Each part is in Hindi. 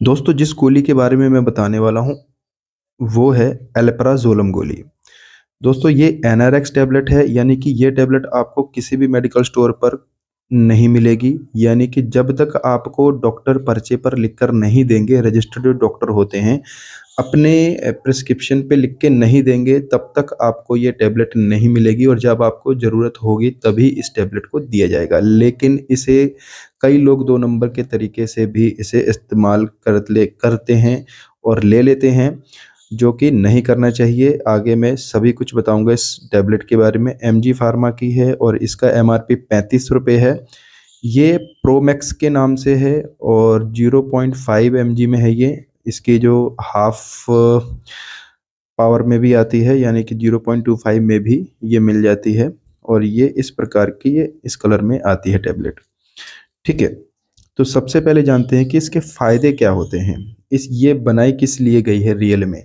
दोस्तों जिस गोली के बारे में मैं बताने वाला हूँ वो है अल्प्राज़ोलम गोली। दोस्तों ये एनारेक्स टैबलेट है, यानी कि ये टैबलेट आपको किसी भी मेडिकल स्टोर पर नहीं मिलेगी। यानी कि जब तक आपको डॉक्टर पर्चे पर लिखकर नहीं देंगे, रजिस्टर्ड जो डॉक्टर होते हैं अपने प्रिस्क्रिप्शन पे लिख के नहीं देंगे, तब तक आपको ये टैबलेट नहीं मिलेगी और जब आपको ज़रूरत होगी तभी इस टैबलेट को दिया जाएगा। लेकिन इसे कई लोग 2 नंबर के तरीके से भी इसे इस्तेमाल करते हैं और ले लेते हैं, जो कि नहीं करना चाहिए। आगे मैं सभी कुछ बताऊँगा इस टैबलेट के बारे में। एमजी फार्मा की है और इसका एमआरपी ₹35 है। ये प्रोमैक्स के नाम से है और 0.5 एमजी में है ये। इसकी जो हाफ पावर में भी आती है, यानी कि 0.25 में भी ये मिल जाती है और ये इस प्रकार की ये इस कलर में आती है टैबलेट। ठीक है, तो सबसे पहले जानते हैं कि इसके फ़ायदे क्या होते हैं। ये बनाई किस लिए गई है रियल में।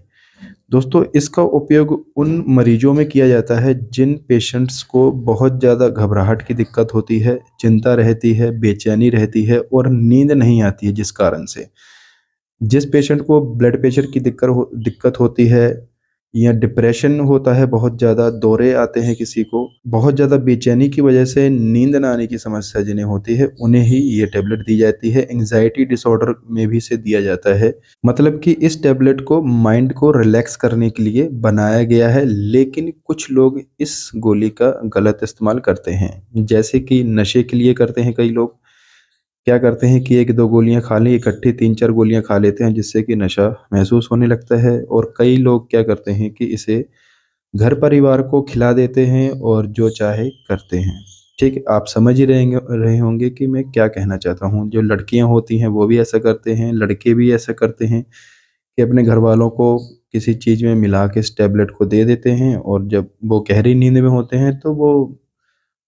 दोस्तों इसका उपयोग उन मरीजों में किया जाता है जिन पेशेंट्स को बहुत ज़्यादा घबराहट की दिक्कत होती है, चिंता रहती है, बेचैनी रहती है और नींद नहीं आती है, जिस कारण से जिस पेशेंट को ब्लड प्रेशर की दिक्कत होती है या डिप्रेशन होता है, बहुत ज़्यादा दौरे आते हैं, किसी को बहुत ज़्यादा बेचैनी की वजह से नींद ना आने की समस्या जिन्हें होती है, उन्हें ही ये टैबलेट दी जाती है। एंग्जाइटी डिसऑर्डर में भी इसे दिया जाता है। मतलब कि इस टैबलेट को माइंड को रिलैक्स करने के लिए बनाया गया है। लेकिन कुछ लोग इस गोली का गलत इस्तेमाल करते हैं, जैसे कि नशे के लिए करते हैं। कई लोग क्या करते हैं कि 1-2 गोलियाँ खा ली, इकट्ठी 3-4 गोलियाँ खा लेते हैं, जिससे कि नशा महसूस होने लगता है। और कई लोग क्या करते हैं कि इसे घर परिवार को खिला देते हैं और जो चाहे करते हैं। ठीक है, आप समझ ही रहे होंगे कि मैं क्या कहना चाहता हूँ। जो लड़कियाँ होती हैं वो भी ऐसा करते हैं, लड़के भी ऐसा करते हैं कि अपने घरवालों को किसी चीज़ में मिला के इस टैबलेट को दे देते हैं और जब वो गहरी नींद में होते हैं तो वो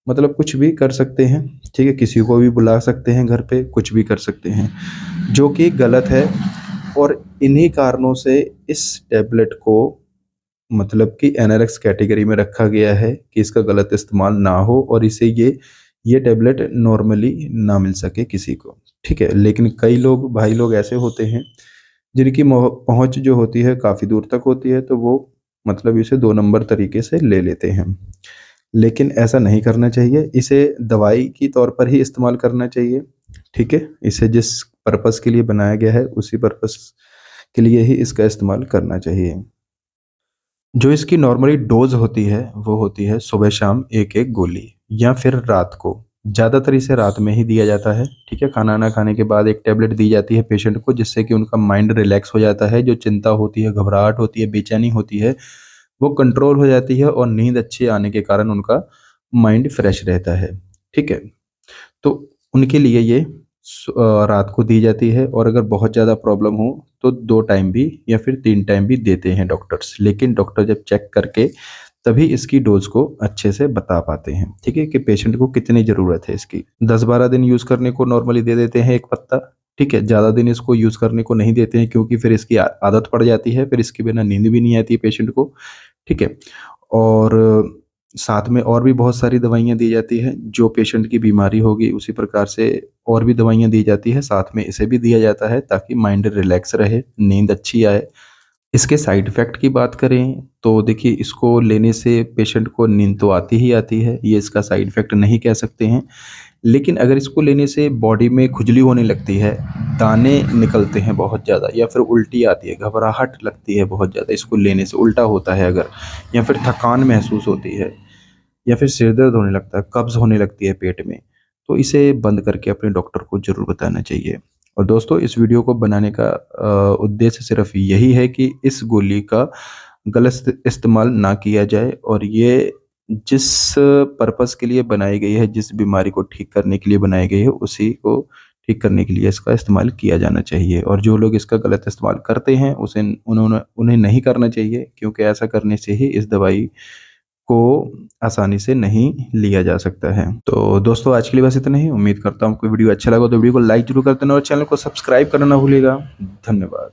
मतलब कुछ भी कर सकते हैं। ठीक है, किसी को भी बुला सकते हैं घर पे, कुछ भी कर सकते हैं, जो कि गलत है। और इन्हीं कारणों से इस टैबलेट को मतलब कि एनारेक्स कैटेगरी में रखा गया है कि इसका गलत इस्तेमाल ना हो और इसे ये टैबलेट नॉर्मली ना मिल सके किसी को। ठीक है, लेकिन कई लोग भाई लोग ऐसे होते हैं जिनकी पहुंच जो होती है काफ़ी दूर तक होती है, तो वो मतलब इसे 2 नंबर तरीके से ले लेते हैं। लेकिन ऐसा नहीं करना चाहिए, इसे दवाई की तौर पर ही इस्तेमाल करना चाहिए। ठीक है, इसे जिस पर्पस के लिए बनाया गया है उसी पर्पस के लिए ही इसका इस्तेमाल करना चाहिए। जो इसकी नॉर्मली डोज़ होती है वो होती है सुबह शाम 1-1 गोली या फिर रात को। ज़्यादातर इसे रात में ही दिया जाता है। ठीक है, खाना ना खाने के बाद एक टैबलेट दी जाती है पेशेंट को, जिससे कि उनका माइंड रिलैक्स हो जाता है। जो चिंता होती है, घबराहट होती है, बेचैनी होती है, वो कंट्रोल हो जाती है और नींद अच्छी आने के कारण उनका माइंड फ्रेश रहता है। ठीक है, तो उनके लिए ये रात को दी जाती है और अगर बहुत ज़्यादा प्रॉब्लम हो तो 2 टाइम भी या फिर 3 टाइम भी देते हैं डॉक्टर्स। लेकिन डॉक्टर जब चेक करके तभी इसकी डोज़ को अच्छे से बता पाते हैं। ठीक है, कि पेशेंट को कितनी ज़रूरत है इसकी। 10-12 दिन यूज़ करने को नॉर्मली दे देते हैं 1 पत्ता। ठीक है, ज़्यादा दिन इसको यूज़ करने को नहीं देते हैं, क्योंकि फिर इसकी आदत पड़ जाती है, फिर इसके बिना नींद भी नहीं आती है पेशेंट को। ठीक है, और साथ में और भी बहुत सारी दवाइयाँ दी जाती हैं, जो पेशेंट की बीमारी होगी उसी प्रकार से और भी दवाइयाँ दी जाती हैं, साथ में इसे भी दिया जाता है ताकि माइंड रिलैक्स रहे, नींद अच्छी आए। इसके साइड इफ़ेक्ट की बात करें तो देखिए, इसको लेने से पेशेंट को नींद तो आती ही आती है, ये इसका साइड इफ़ेक्ट नहीं कह सकते हैं। लेकिन अगर इसको लेने से बॉडी में खुजली होने लगती है, दाने निकलते हैं बहुत ज़्यादा, या फिर उल्टी आती है, घबराहट लगती है बहुत ज़्यादा इसको लेने से, उल्टा होता है अगर, या फिर थकान महसूस होती है, या फिर सिर दर्द होने लगता है, कब्ज़ होने लगती है पेट में, तो इसे बंद करके अपने डॉक्टर को ज़रूर बताना चाहिए। और दोस्तों इस वीडियो को बनाने का उद्देश्य सिर्फ यही है कि इस गोली का गलत इस्तेमाल ना किया जाए और ये जिस पर्पस के लिए बनाई गई है, जिस बीमारी को ठीक करने के लिए बनाई गई है, उसी को ठीक करने के लिए इसका इस्तेमाल किया जाना चाहिए। और जो लोग इसका गलत इस्तेमाल करते हैं उन्हें नहीं करना चाहिए, क्योंकि ऐसा करने से ही इस दवाई को आसानी से नहीं लिया जा सकता है। तो दोस्तों आज के लिए बस इतना ही। उम्मीद करता हूँ आपको वीडियो अच्छा लगा तो वीडियो को लाइक जरूर कर देना और चैनल को सब्सक्राइब करना ना भूलिएगा। धन्यवाद।